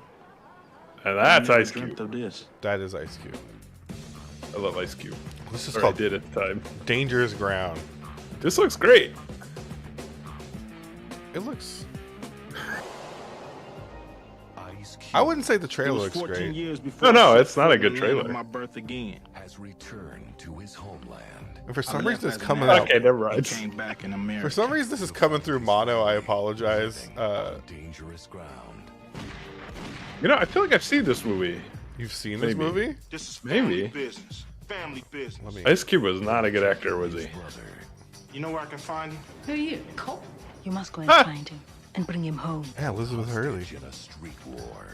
[SPEAKER 2] And that's Ice Cube.
[SPEAKER 1] That is Ice Cube.
[SPEAKER 2] I love Ice Cube.
[SPEAKER 1] This is
[SPEAKER 2] called did at the time.
[SPEAKER 1] Dangerous Ground.
[SPEAKER 2] This looks great.
[SPEAKER 1] It looks... I wouldn't say the trailer looks great.
[SPEAKER 2] No, it's not a good trailer.
[SPEAKER 5] My birth again has returned to his homeland.
[SPEAKER 1] And for some reason, it's coming out.
[SPEAKER 2] Okay, never mind.
[SPEAKER 5] Came back in America.
[SPEAKER 1] For some reason, this is coming through mono. I apologize.
[SPEAKER 5] Dangerous ground.
[SPEAKER 2] You know, I feel like I've seen this movie.
[SPEAKER 1] You've seen this movie?
[SPEAKER 6] This is
[SPEAKER 2] Maybe.
[SPEAKER 6] business. Family business.
[SPEAKER 2] Ice Cube was not a good actor, was he?
[SPEAKER 6] You know where I can find him?
[SPEAKER 4] Who are you, Cole? You must go and find him and bring him home.
[SPEAKER 1] Yeah, Elizabeth Hurley.
[SPEAKER 5] In a street war.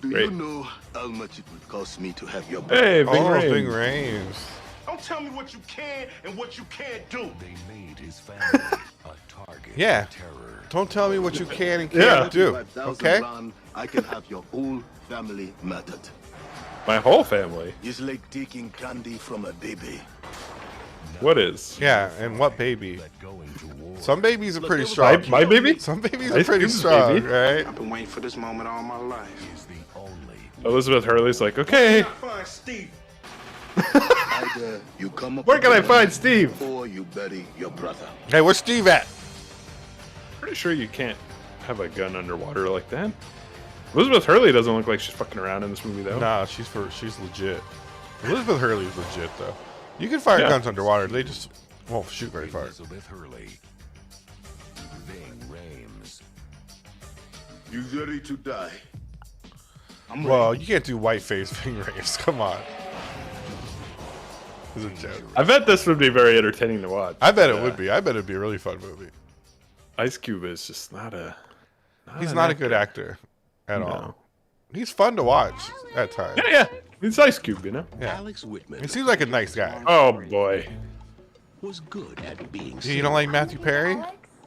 [SPEAKER 10] Do
[SPEAKER 2] Great.
[SPEAKER 10] you know how much it would cost me to have your
[SPEAKER 2] Hey, Bing Rames.
[SPEAKER 1] Bing Rames.
[SPEAKER 6] Don't tell me what you can and what you can't do.
[SPEAKER 5] They made his family a target
[SPEAKER 1] Yeah.
[SPEAKER 5] of terror.
[SPEAKER 1] Don't tell me what you can and can't do.
[SPEAKER 10] 5,000
[SPEAKER 1] Okay?
[SPEAKER 10] rand, I can have your whole family murdered.
[SPEAKER 2] My whole family.
[SPEAKER 10] It's like taking candy from a baby.
[SPEAKER 2] What is?
[SPEAKER 1] Yeah, and what baby?
[SPEAKER 5] That going to war
[SPEAKER 1] Some babies are pretty strong.
[SPEAKER 2] My baby?
[SPEAKER 1] Some babies are
[SPEAKER 2] Ice
[SPEAKER 1] pretty
[SPEAKER 2] Cube's
[SPEAKER 1] strong,
[SPEAKER 2] baby?
[SPEAKER 1] right?
[SPEAKER 6] I've been waiting for this moment all my life.
[SPEAKER 5] is the only
[SPEAKER 2] Elizabeth Hurley's like, okay,
[SPEAKER 6] Find Steve.
[SPEAKER 10] Either you come up
[SPEAKER 2] where
[SPEAKER 10] with
[SPEAKER 2] can I
[SPEAKER 10] the
[SPEAKER 2] find
[SPEAKER 10] money
[SPEAKER 2] Steve?
[SPEAKER 10] or you bury your brother.
[SPEAKER 1] Hey, where's Steve at?
[SPEAKER 2] Pretty sure you can't have a gun underwater like that. Elizabeth Hurley doesn't look like she's fucking around in this movie, though.
[SPEAKER 1] Nah, she's legit. Elizabeth Hurley's legit, though. You can fire guns underwater. They just won't shoot very far.
[SPEAKER 5] Elizabeth Hurley. Ving Rames.
[SPEAKER 10] You ready to die?
[SPEAKER 1] Well, you can't do white-face Ving Rames. Come on. It's a joke.
[SPEAKER 2] I bet this would be very entertaining to watch.
[SPEAKER 1] I bet it would be. I bet it'd be a really fun movie.
[SPEAKER 2] Ice Cube is just not a...
[SPEAKER 1] He's not a good actor at all. He's fun to watch at times.
[SPEAKER 2] Yeah. It's Ice Cube, you know?
[SPEAKER 1] Yeah.
[SPEAKER 10] Alex Whitman
[SPEAKER 1] He seems like a nice guy.
[SPEAKER 2] Oh, boy.
[SPEAKER 10] was good at being
[SPEAKER 1] You don't like Matthew Perry?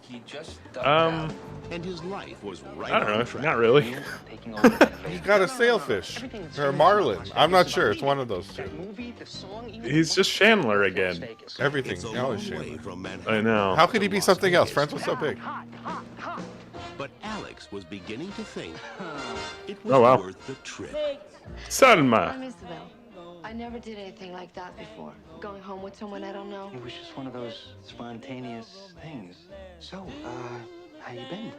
[SPEAKER 5] He just
[SPEAKER 10] And his life was right
[SPEAKER 2] I don't
[SPEAKER 10] on
[SPEAKER 2] know.
[SPEAKER 10] track.
[SPEAKER 2] Not really.
[SPEAKER 1] He got a sailfish or a marlin. I'm not sure. It's one of those two.
[SPEAKER 2] He's just Chandler again.
[SPEAKER 1] Everything.
[SPEAKER 10] It's a
[SPEAKER 1] Now
[SPEAKER 10] long
[SPEAKER 1] is
[SPEAKER 10] way
[SPEAKER 1] Chandler.
[SPEAKER 10] from Manhattan.
[SPEAKER 2] I know.
[SPEAKER 1] How could he be something else? Friends was so big.
[SPEAKER 10] But Alex was beginning to think it was
[SPEAKER 2] Oh, wow.
[SPEAKER 10] worth the trip.
[SPEAKER 2] Salma.
[SPEAKER 11] I'm Isabel. I never did anything like that before. Going home with someone I don't know.
[SPEAKER 8] It was just one of those spontaneous things. So, how you been?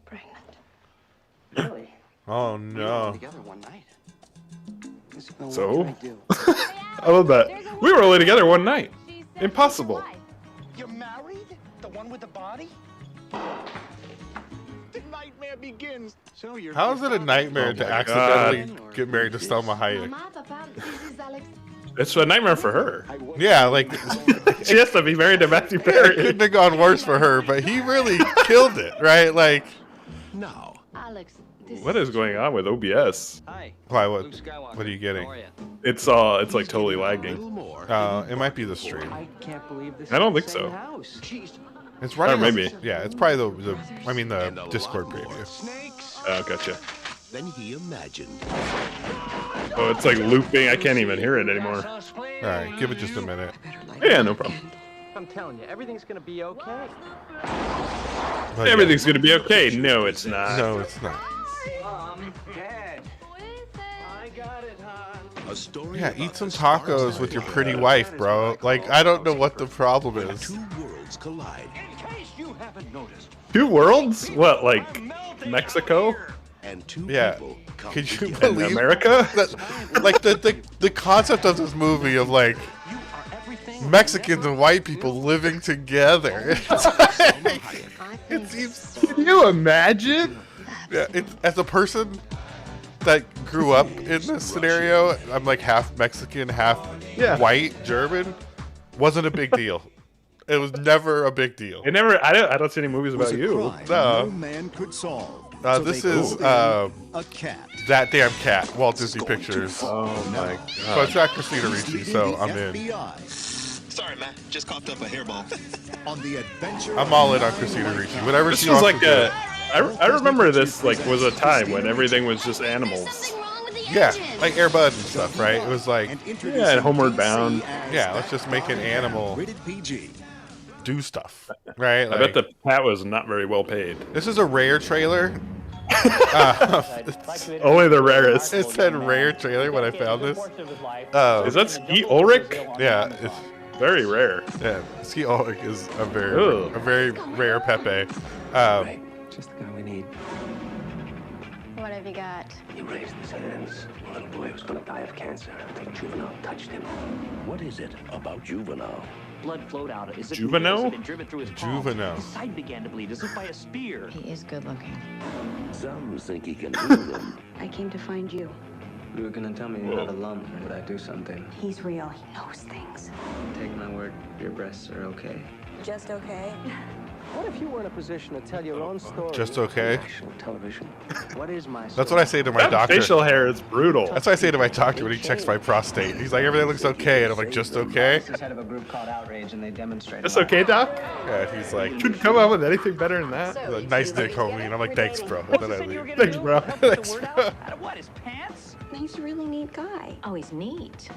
[SPEAKER 11] Pregnant.
[SPEAKER 8] Really?
[SPEAKER 1] Oh
[SPEAKER 8] We were
[SPEAKER 1] no.
[SPEAKER 8] together one night. Isabel,
[SPEAKER 2] So?
[SPEAKER 8] what can I do?
[SPEAKER 2] I love that. We were only together one night. Impossible.
[SPEAKER 5] You're married? The one with the body? The nightmare begins.
[SPEAKER 8] So you're.
[SPEAKER 1] How is it a nightmare
[SPEAKER 2] Oh
[SPEAKER 1] to
[SPEAKER 2] my
[SPEAKER 1] accidentally
[SPEAKER 8] God.
[SPEAKER 1] get married to Selma Hayek?
[SPEAKER 11] Mama, Papa, this is Alex.
[SPEAKER 2] It's a nightmare for her.
[SPEAKER 1] Yeah, like
[SPEAKER 2] She has to be married to Matthew
[SPEAKER 1] it
[SPEAKER 2] Perry.
[SPEAKER 1] couldn't have gone worse for her, but he really killed it, right? Like,
[SPEAKER 10] Now,
[SPEAKER 11] Alex, this
[SPEAKER 2] What is going on with OBS?
[SPEAKER 8] Hi.
[SPEAKER 1] why?
[SPEAKER 8] Luke
[SPEAKER 1] What?
[SPEAKER 8] Skywalker.
[SPEAKER 1] What are you getting?
[SPEAKER 8] How are ya?
[SPEAKER 2] It's like totally
[SPEAKER 10] a
[SPEAKER 2] lagging.
[SPEAKER 10] little more.
[SPEAKER 1] It might be the stream.
[SPEAKER 8] I can't believe this.
[SPEAKER 2] I don't
[SPEAKER 8] is
[SPEAKER 2] think
[SPEAKER 8] the same
[SPEAKER 2] so.
[SPEAKER 8] House. Jeez.
[SPEAKER 1] It's running.
[SPEAKER 2] maybe.
[SPEAKER 1] Yeah, it's probably the
[SPEAKER 10] And a
[SPEAKER 1] Discord
[SPEAKER 10] lot more.
[SPEAKER 1] preview.
[SPEAKER 10] Snakes.
[SPEAKER 2] Oh, gotcha.
[SPEAKER 10] Then he imagined.
[SPEAKER 2] Oh, it's like looping. I can't even hear it anymore.
[SPEAKER 1] All right, give it just a minute.
[SPEAKER 2] Yeah, no problem.
[SPEAKER 8] I'm telling you, everything's gonna be okay.
[SPEAKER 1] But yeah.
[SPEAKER 2] Everything's gonna be okay. No, it's not.
[SPEAKER 1] No, it's not.
[SPEAKER 8] Mom, Dad. I got it, hon.
[SPEAKER 10] A story
[SPEAKER 1] Yeah,
[SPEAKER 10] about
[SPEAKER 1] eat some
[SPEAKER 10] the stars
[SPEAKER 1] tacos
[SPEAKER 10] that
[SPEAKER 1] with your
[SPEAKER 10] were
[SPEAKER 1] pretty
[SPEAKER 10] there.
[SPEAKER 1] wife, bro. Like, I don't know what the problem
[SPEAKER 10] When
[SPEAKER 1] is.
[SPEAKER 10] two worlds collide,
[SPEAKER 5] In case you haven't noticed,
[SPEAKER 2] Two worlds? What, like Mexico
[SPEAKER 10] and two
[SPEAKER 1] Yeah.
[SPEAKER 10] people come
[SPEAKER 1] Could you
[SPEAKER 10] together.
[SPEAKER 2] and
[SPEAKER 1] believe
[SPEAKER 2] America?
[SPEAKER 1] that? Like the concept of this movie of like
[SPEAKER 8] You are everything.
[SPEAKER 1] Mexicans and white people living together. It's like, it seems.
[SPEAKER 2] Can you imagine?
[SPEAKER 1] Yeah, it's, as a person that grew up in this scenario, I'm like half Mexican, half white German. Wasn't a big deal. It was never a big deal.
[SPEAKER 2] It never. I don't see any movies
[SPEAKER 5] was
[SPEAKER 2] about
[SPEAKER 5] a
[SPEAKER 2] you.
[SPEAKER 5] crime
[SPEAKER 1] No.
[SPEAKER 5] no man could solve.
[SPEAKER 1] This
[SPEAKER 5] they
[SPEAKER 1] is
[SPEAKER 5] called in a cat.
[SPEAKER 1] That Damn Cat, Walt Disney Pictures.
[SPEAKER 2] Oh my
[SPEAKER 1] So
[SPEAKER 2] god.
[SPEAKER 1] it's not Christina Ricci, so I'm in.
[SPEAKER 5] FBI
[SPEAKER 12] Sorry, man. Just coughed up a hairball.
[SPEAKER 5] on the adventure.
[SPEAKER 1] I'm all in on Christina Ricci. Whatever
[SPEAKER 2] This
[SPEAKER 1] she
[SPEAKER 2] was
[SPEAKER 1] wants
[SPEAKER 2] like
[SPEAKER 1] to
[SPEAKER 2] a. I remember this like was a time when everything was just animals.
[SPEAKER 1] do. Yeah, like Air Bud and stuff, right? It was like,
[SPEAKER 5] And
[SPEAKER 2] Yeah,
[SPEAKER 5] introducing
[SPEAKER 2] and Homeward
[SPEAKER 5] DC
[SPEAKER 2] Bound.
[SPEAKER 5] as
[SPEAKER 1] yeah, let's just make an animal
[SPEAKER 5] rated PG.
[SPEAKER 1] do stuff, right?
[SPEAKER 2] I
[SPEAKER 1] Like,
[SPEAKER 2] bet the cat was not very well paid.
[SPEAKER 1] this is a rare trailer.
[SPEAKER 2] Only the rarest.
[SPEAKER 1] It said rare trailer when I found this.
[SPEAKER 2] Is that Ski Ulrich?
[SPEAKER 1] Yeah, it's,
[SPEAKER 2] Very rare.
[SPEAKER 1] yeah. Ski Ulrich is a
[SPEAKER 2] Ugh.
[SPEAKER 1] very rare Pepe.
[SPEAKER 8] Just the guy we need.
[SPEAKER 11] What have you got?
[SPEAKER 8] He raised his hands. A little boy was gonna die of cancer. I think Juvenile touched him.
[SPEAKER 10] What is it about Juvenile?
[SPEAKER 8] Blood flowed out as if
[SPEAKER 2] Juvenile?
[SPEAKER 8] had been driven through his palm.
[SPEAKER 1] Juvenile.
[SPEAKER 8] His side began to bleed as if by a spear.
[SPEAKER 4] He is good looking.
[SPEAKER 10] Some think he can heal them.
[SPEAKER 11] I came to find you.
[SPEAKER 8] You were gonna tell me you're not alone. Would I do something?
[SPEAKER 11] He's real. He knows things.
[SPEAKER 8] Take my word, your breasts are okay.
[SPEAKER 11] Just okay.
[SPEAKER 8] What if you were in a position to tell your own story?
[SPEAKER 1] Just okay.
[SPEAKER 8] National television. What is my story?
[SPEAKER 1] That's what I say to my
[SPEAKER 2] That
[SPEAKER 1] doctor.
[SPEAKER 2] facial hair is brutal.
[SPEAKER 1] That's what I say to my doctor when he checks my prostate. He's like, everything looks okay, and I'm like, just okay.
[SPEAKER 8] He's head of a group called Outrage, and they demonstrated.
[SPEAKER 2] That's okay, Doc?
[SPEAKER 1] Yeah, he's like,
[SPEAKER 2] Couldn't come up with anything better than that.
[SPEAKER 1] he's like, nice dick, homie, and I'm like, thanks, bro. And then I leave.
[SPEAKER 2] Thanks, bro.
[SPEAKER 1] Thanks, bro.
[SPEAKER 8] Out of what? His pants?
[SPEAKER 11] He's a really neat guy.
[SPEAKER 4] Oh, he's neat.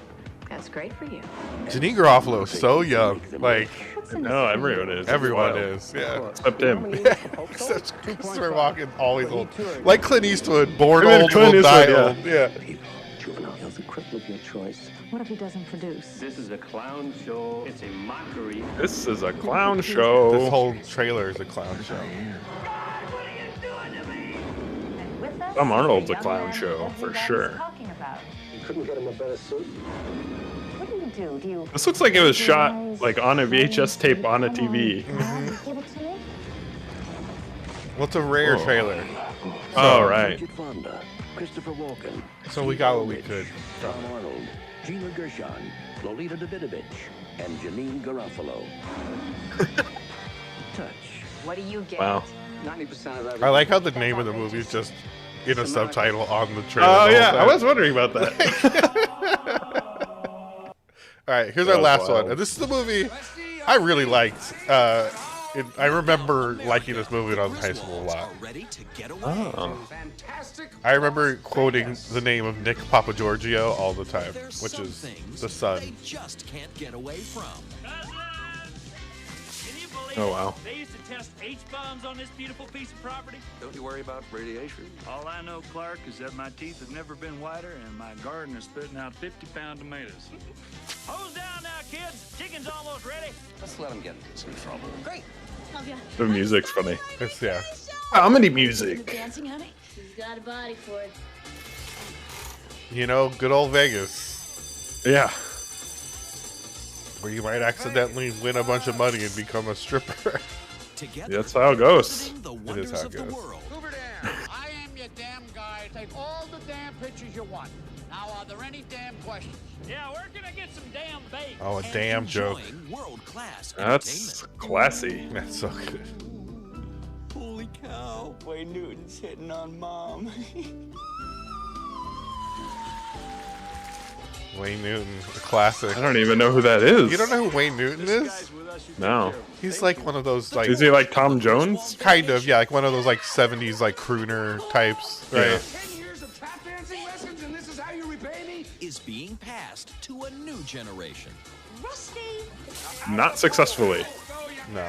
[SPEAKER 4] That's great for you.
[SPEAKER 1] Janine Garofalo is so young. Like,
[SPEAKER 2] No, everyone is.
[SPEAKER 1] everyone
[SPEAKER 2] Wow.
[SPEAKER 1] is. Yeah.
[SPEAKER 2] Except him.
[SPEAKER 1] Except Christopher Walken, always old. Like Clint Eastwood, born
[SPEAKER 2] Clint
[SPEAKER 1] old, will
[SPEAKER 2] Eastwood,
[SPEAKER 1] die
[SPEAKER 2] yeah.
[SPEAKER 1] old. Yeah.
[SPEAKER 8] Juvenile is the cripple of your choice.
[SPEAKER 4] What if he doesn't produce?
[SPEAKER 7] This is a clown show. It's a mockery.
[SPEAKER 2] This is a clown show.
[SPEAKER 1] This whole trailer is a clown show.
[SPEAKER 2] Tom Arnold's a clown show, for sure.
[SPEAKER 8] You couldn't get him a better suit.
[SPEAKER 4] What do you do? Do you
[SPEAKER 2] This looks like it was shot like on a VHS tape on a TV.
[SPEAKER 4] give it to me?
[SPEAKER 1] What's a rare trailer?
[SPEAKER 2] Oh, right.
[SPEAKER 10] Bridget Fonda, Christopher Walken,
[SPEAKER 1] So we got what we could.
[SPEAKER 10] Tom Arnold, Gina Gershon, Lolita Davidovich, and Janine Garofalo. Touch.
[SPEAKER 4] What do you get?
[SPEAKER 2] Wow.
[SPEAKER 8] 90% of everything.
[SPEAKER 1] I like how the name of the movie is just in a subtitle on the trailer.
[SPEAKER 2] Oh,
[SPEAKER 1] the
[SPEAKER 2] yeah.
[SPEAKER 1] whole
[SPEAKER 2] I
[SPEAKER 1] time.
[SPEAKER 2] was wondering about that.
[SPEAKER 1] All right, here's
[SPEAKER 2] That
[SPEAKER 1] our
[SPEAKER 2] was
[SPEAKER 1] last
[SPEAKER 2] wild.
[SPEAKER 1] one. And this is the movie I really liked. I remember liking this movie when I was in high school a lot.
[SPEAKER 2] Oh.
[SPEAKER 1] I remember quoting the name of Nick Papagiorgio all the time, which is the son.
[SPEAKER 13] Just can't get away from.
[SPEAKER 2] Oh, wow.
[SPEAKER 7] They used to test H-bombs on this beautiful piece of property.
[SPEAKER 14] Don't you worry about radiation?
[SPEAKER 7] All I know, Clark, is that my teeth have never been whiter and my garden is spitting out 50-pound tomatoes. Hose down now, kids. Chicken's almost ready.
[SPEAKER 14] Let's let him get into some trouble.
[SPEAKER 11] Great. Love ya.
[SPEAKER 2] The music's funny.
[SPEAKER 1] It's, yeah.
[SPEAKER 2] Comedy music.
[SPEAKER 11] Dancing, honey? She's got a body for it.
[SPEAKER 1] You know, good old Vegas.
[SPEAKER 2] Yeah.
[SPEAKER 1] Where you might accidentally win a bunch of money and become a stripper.
[SPEAKER 2] That's how it goes.
[SPEAKER 1] It is how it goes.
[SPEAKER 15] Hoover Dam, I am your damn guy. Take all the damn pictures you want. Now, are there any damn questions?
[SPEAKER 7] Yeah, where can I get some damn bait?
[SPEAKER 1] Oh, a damn joke.
[SPEAKER 13] World-class
[SPEAKER 2] That's classy.
[SPEAKER 1] That's so good.
[SPEAKER 16] Holy cow, Wayne Newton's hitting on Mom.
[SPEAKER 1] Wayne Newton, a classic.
[SPEAKER 2] I don't even know who that is.
[SPEAKER 1] You don't know who Wayne Newton is?
[SPEAKER 2] No.
[SPEAKER 1] He's like one of those like.
[SPEAKER 2] Is he like Tom Jones?
[SPEAKER 1] Kind of, yeah, like one of those like '70s like crooner types, right?
[SPEAKER 2] Yeah.
[SPEAKER 15] 10 years of tap dancing lessons, and this is how you repay me?
[SPEAKER 13] Is being passed to a new generation.
[SPEAKER 11] Rusty.
[SPEAKER 2] Not successfully.
[SPEAKER 1] No.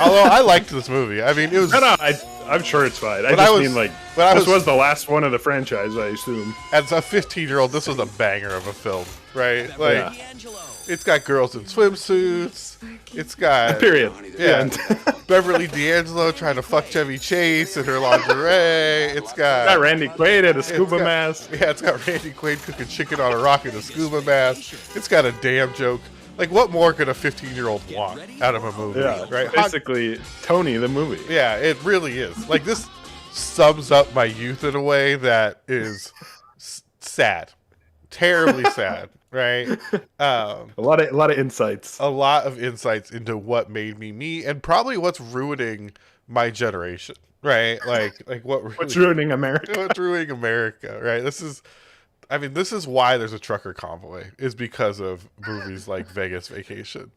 [SPEAKER 1] Although I liked this movie. I mean, it was.
[SPEAKER 2] No, I'm sure it's fine. I
[SPEAKER 1] But
[SPEAKER 2] just
[SPEAKER 1] I was-
[SPEAKER 2] mean like
[SPEAKER 1] but I
[SPEAKER 2] this
[SPEAKER 1] was-
[SPEAKER 2] was the last one of the franchise, I assume.
[SPEAKER 1] As a 15-year-old, this was a banger of a film, right? Like,
[SPEAKER 2] Yeah.
[SPEAKER 1] it's got girls in swimsuits. It's got
[SPEAKER 2] Period.
[SPEAKER 1] Yeah,
[SPEAKER 2] Yeah.
[SPEAKER 1] Beverly D'Angelo trying to fuck Chevy Chase in her lingerie. It's got
[SPEAKER 2] Randy Quaid in a
[SPEAKER 1] it's
[SPEAKER 2] scuba
[SPEAKER 1] got-
[SPEAKER 2] mask.
[SPEAKER 1] Yeah, it's got Randy Quaid cooking chicken on a rock in a scuba mask. It's got a damn joke. Like, what more could a 15-year-old want out of a movie?
[SPEAKER 2] Yeah,
[SPEAKER 1] right.
[SPEAKER 2] basically Tony the movie.
[SPEAKER 1] Yeah, it really is. Like, this sums up my youth in a way that is sad, terribly sad, right?
[SPEAKER 2] A lot of insights.
[SPEAKER 1] A lot of insights into what made me me, and probably what's ruining my generation, right? Like what really,
[SPEAKER 2] What's ruining America?
[SPEAKER 1] What's ruining America, right? This is why there's a trucker convoy, is because of movies like Vegas Vacation.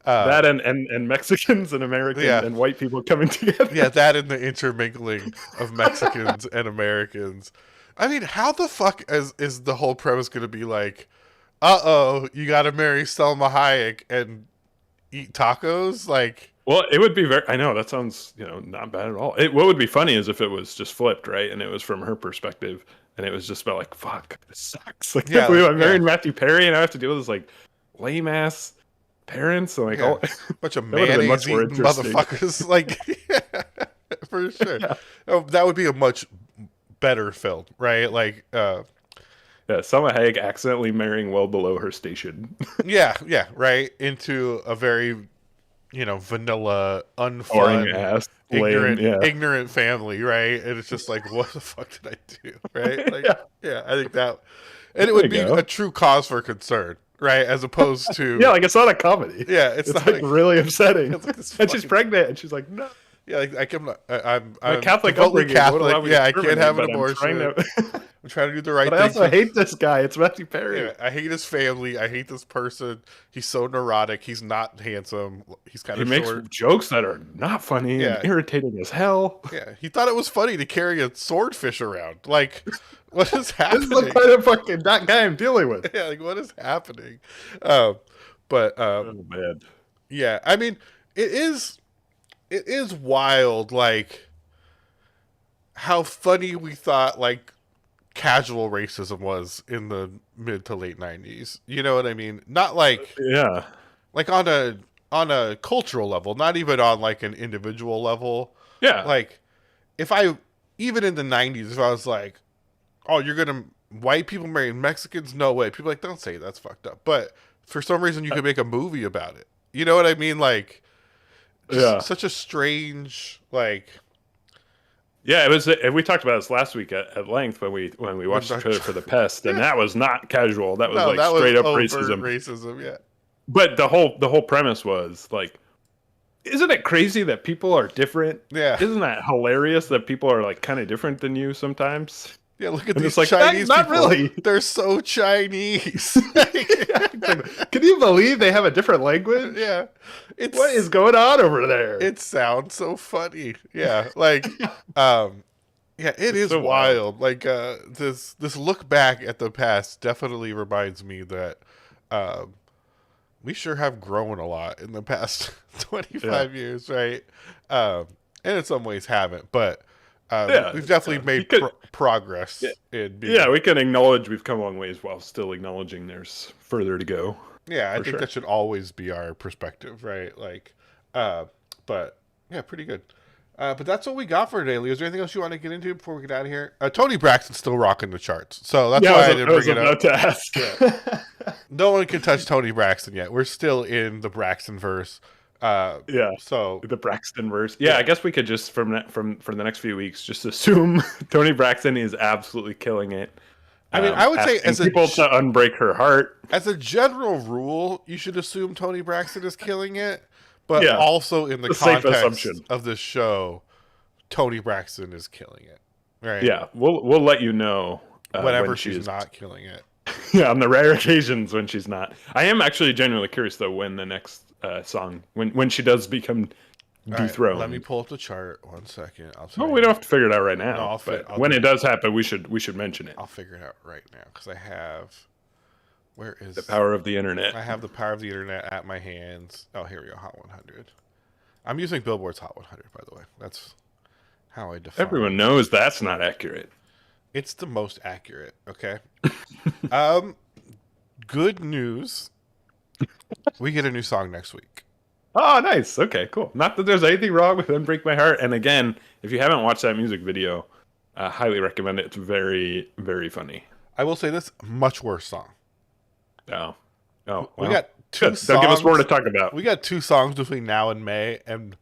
[SPEAKER 2] That and Mexicans and Americans
[SPEAKER 1] Yeah.
[SPEAKER 2] and white people coming together.
[SPEAKER 1] Yeah, that and the intermingling of Mexicans and Americans. I mean, how the fuck is the whole premise going to be like, you got to marry Selma Hayek and eat tacos? Like,
[SPEAKER 2] Well, it would be very. I know that sounds not bad at all. What would be funny is if it was just flipped, right, and it was from her perspective, and it was just about like, fuck, this sucks. Like,
[SPEAKER 1] Yeah,
[SPEAKER 2] I'm marrying Matthew Perry, and I have to deal with this like lame ass parents and like
[SPEAKER 1] yeah,
[SPEAKER 2] all
[SPEAKER 1] bunch of
[SPEAKER 2] that would've been much
[SPEAKER 1] mayonnaise
[SPEAKER 2] more
[SPEAKER 1] eating
[SPEAKER 2] interesting.
[SPEAKER 1] motherfuckers. Like, for sure.
[SPEAKER 2] Yeah.
[SPEAKER 1] Oh, that would be a much better film, right? Like,
[SPEAKER 2] Yeah, Selma Hayek accidentally marrying well below her station.
[SPEAKER 1] yeah, right, into a very, vanilla,
[SPEAKER 2] Boring
[SPEAKER 1] unfun,
[SPEAKER 2] ass, lame,
[SPEAKER 1] ignorant family, right? And it's just like, what the fuck did I do, right? Like, yeah, I think that, and it would be a true cause for concern, right? As opposed to,
[SPEAKER 2] Yeah, like it's not a comedy.
[SPEAKER 1] yeah, it's not
[SPEAKER 2] like really upsetting.
[SPEAKER 1] It's like this
[SPEAKER 2] And she's
[SPEAKER 1] fucking-
[SPEAKER 2] pregnant, and she's like, no.
[SPEAKER 1] yeah, like I'm
[SPEAKER 2] Catholic
[SPEAKER 1] devoutly
[SPEAKER 2] upbringing won't allow
[SPEAKER 1] Catholic.
[SPEAKER 2] me
[SPEAKER 1] Yeah,
[SPEAKER 2] to
[SPEAKER 1] I can't have an
[SPEAKER 2] discriminate, but
[SPEAKER 1] abortion. I'm trying to do the right
[SPEAKER 2] But I
[SPEAKER 1] thing.
[SPEAKER 2] also hate this guy. It's Matthew Perry.
[SPEAKER 1] Yeah, I hate his family. I hate this person. He's so neurotic. He's not handsome. He's kind
[SPEAKER 2] He
[SPEAKER 1] of
[SPEAKER 2] makes
[SPEAKER 1] short.
[SPEAKER 2] jokes that are not funny
[SPEAKER 1] Yeah.
[SPEAKER 2] and irritating as hell.
[SPEAKER 1] Yeah, he thought it was funny to carry a swordfish around. Like, what is
[SPEAKER 2] This
[SPEAKER 1] happening?
[SPEAKER 2] is the kind of fucking that guy I'm dealing with.
[SPEAKER 1] Yeah, like what is happening? But
[SPEAKER 2] Oh man.
[SPEAKER 1] yeah, I mean, it is wild, like how funny we thought like casual racism was in the mid to late 90s. You know what I mean? Not like
[SPEAKER 2] Yeah.
[SPEAKER 1] like on a cultural level, not even on like an individual level.
[SPEAKER 2] Yeah.
[SPEAKER 1] Like if I even in the 90s, if I was like, oh, you're gonna white people marrying Mexicans, no way. People are like, don't say that's fucked up. But for some reason, you could make a movie about it. You know what I mean? Like, just such a strange like.
[SPEAKER 2] Yeah, it was. We talked about this last week at length when we watched the trailer for The Pest, and that was not casual. That was
[SPEAKER 1] No,
[SPEAKER 2] like
[SPEAKER 1] that
[SPEAKER 2] straight up
[SPEAKER 1] overt
[SPEAKER 2] racism.
[SPEAKER 1] Racism, yeah.
[SPEAKER 2] But the whole premise was like, isn't it crazy that people are different?
[SPEAKER 1] Yeah.
[SPEAKER 2] Isn't that hilarious that people are like kind of different than you sometimes?
[SPEAKER 1] Yeah, look at
[SPEAKER 2] And
[SPEAKER 1] these
[SPEAKER 2] it's like,
[SPEAKER 1] Chinese
[SPEAKER 2] not
[SPEAKER 1] people.
[SPEAKER 2] really.
[SPEAKER 1] They're so Chinese.
[SPEAKER 2] Can you believe they have a different language?
[SPEAKER 1] Yeah.
[SPEAKER 2] What is going on over there?
[SPEAKER 1] It sounds so funny. Yeah. Like, yeah, it is
[SPEAKER 2] so
[SPEAKER 1] wild. Like, this look back at the past definitely reminds me that, we sure have grown a lot in the past 25 years, right? And in some ways haven't, but we've definitely made progress. In being,
[SPEAKER 2] we can acknowledge we've come a long ways while still acknowledging there's further to go.
[SPEAKER 1] Yeah, I think
[SPEAKER 2] sure.
[SPEAKER 1] that should always be our perspective, right? Like, but yeah, pretty good. But that's what we got for today, Leo. Is there anything else you want to get into before we get out of here? Tony Braxton's still rocking the charts, so that's why I didn't bring it up.
[SPEAKER 2] To ask.
[SPEAKER 1] Yeah. No one can touch Tony Braxton yet. We're still in the Braxton verse. So
[SPEAKER 2] the Braxton verse. Yeah, I guess we could just for the next few weeks just assume Tony Braxton is absolutely killing it.
[SPEAKER 1] I mean, I would say as
[SPEAKER 2] people to unbreak her heart.
[SPEAKER 1] As a general rule, you should assume Tony Braxton is killing it. But also in the context of this show, Tony Braxton is killing it. Right?
[SPEAKER 2] Yeah, we'll let you know
[SPEAKER 1] whenever
[SPEAKER 2] when
[SPEAKER 1] she's not killing it.
[SPEAKER 2] Yeah, on the rare occasions when she's not. I am actually genuinely curious though when the next song when she does become dethroned.
[SPEAKER 1] Let me pull up the chart 1 second.
[SPEAKER 2] We don't have to figure it out right now.
[SPEAKER 1] No,
[SPEAKER 2] when it does happen, we should mention it.
[SPEAKER 1] I'll figure it out right now because I have. Where is
[SPEAKER 2] the power of the internet?
[SPEAKER 1] I have the power of the internet at my hands. Oh, here we go. Hot 100. I'm using Billboard's Hot 100, by the way. That's how I define.
[SPEAKER 2] Everyone knows that's not accurate.
[SPEAKER 1] It's the most accurate. Okay. Good news. We get a new song next week.
[SPEAKER 2] Oh, nice. Okay, cool. Not that there's anything wrong with "Unbreak My Heart." And again, if you haven't watched that music video, highly recommend it. It's very, very funny.
[SPEAKER 1] I will say this: much worse song.
[SPEAKER 2] Oh, well,
[SPEAKER 1] we got two songs.
[SPEAKER 2] They'll give us more to talk about.
[SPEAKER 1] We got 2 songs between now and May, and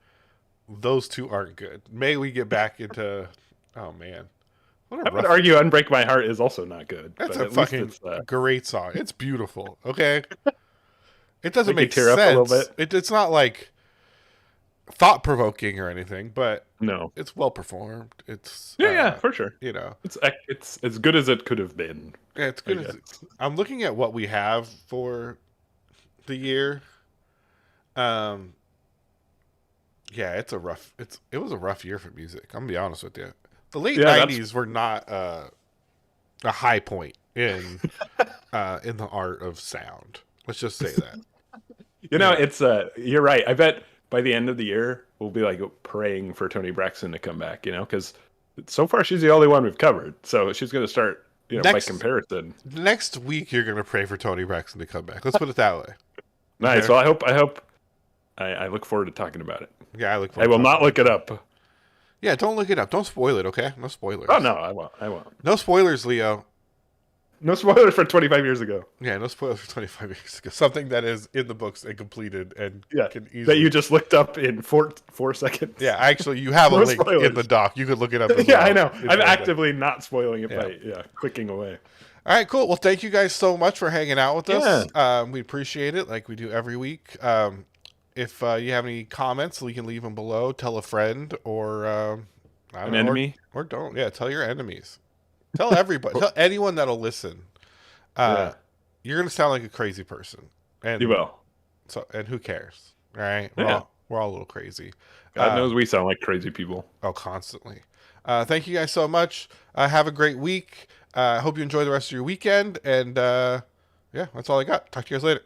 [SPEAKER 1] those 2 aren't good. May we get back into? Oh man,
[SPEAKER 2] I would argue "Unbreak My Heart" is also not good.
[SPEAKER 1] That's a fucking great song. It's beautiful. Okay, it doesn't make
[SPEAKER 2] tear
[SPEAKER 1] sense.
[SPEAKER 2] up a little bit.
[SPEAKER 1] It's not like thought provoking or anything, but
[SPEAKER 2] no,
[SPEAKER 1] it's well performed. It's
[SPEAKER 2] yeah, for sure.
[SPEAKER 1] You know,
[SPEAKER 2] it's as good as it could have been.
[SPEAKER 1] Yeah, it's good as I'm looking at what we have for the year. Yeah, it was a rough year for music. I'm gonna be honest with you. The late 90s were not a high point in the art of sound. Let's just say that.
[SPEAKER 2] It's you're right. I bet by the end of the year we'll be like praying for Tony Braxton to come back. Because so far she's the only one we've covered. So she's going to start. By comparison.
[SPEAKER 1] Next week you're going to pray for Tony Braxton to come back. Let's put it that way.
[SPEAKER 2] Nice. Okay. Well, I look forward to talking about it.
[SPEAKER 1] Yeah, I look forward.
[SPEAKER 2] I will not look it up.
[SPEAKER 1] Yeah, don't look it up. Don't spoil it, okay? No spoilers.
[SPEAKER 2] Oh no, I won't.
[SPEAKER 1] No spoilers, Leo.
[SPEAKER 2] No spoilers for 25 years ago.
[SPEAKER 1] Yeah, no spoilers for 25 years ago. Something that is in the books and completed and can easily...
[SPEAKER 2] that you just looked up in 4 seconds.
[SPEAKER 1] Yeah, actually, you have a link in the doc. You could look it up.
[SPEAKER 2] Yeah, I know. I'm actively not spoiling it by clicking away.
[SPEAKER 1] All right, cool. Well, thank you guys so much for hanging out with us. We appreciate it, like we do every week. If you have any comments, you can leave them below. Tell a friend or
[SPEAKER 2] an enemy,
[SPEAKER 1] or don't. Yeah, tell your enemies. Tell everybody. Tell anyone that'll listen. You're gonna sound like a crazy person, and
[SPEAKER 2] you will.
[SPEAKER 1] So, and who cares? All right, we're all a little crazy.
[SPEAKER 2] God knows we sound like crazy people.
[SPEAKER 1] Oh, constantly. Thank you guys so much. Have a great week. Hope you enjoy the rest of your weekend. And yeah, that's all I got. Talk to you guys later.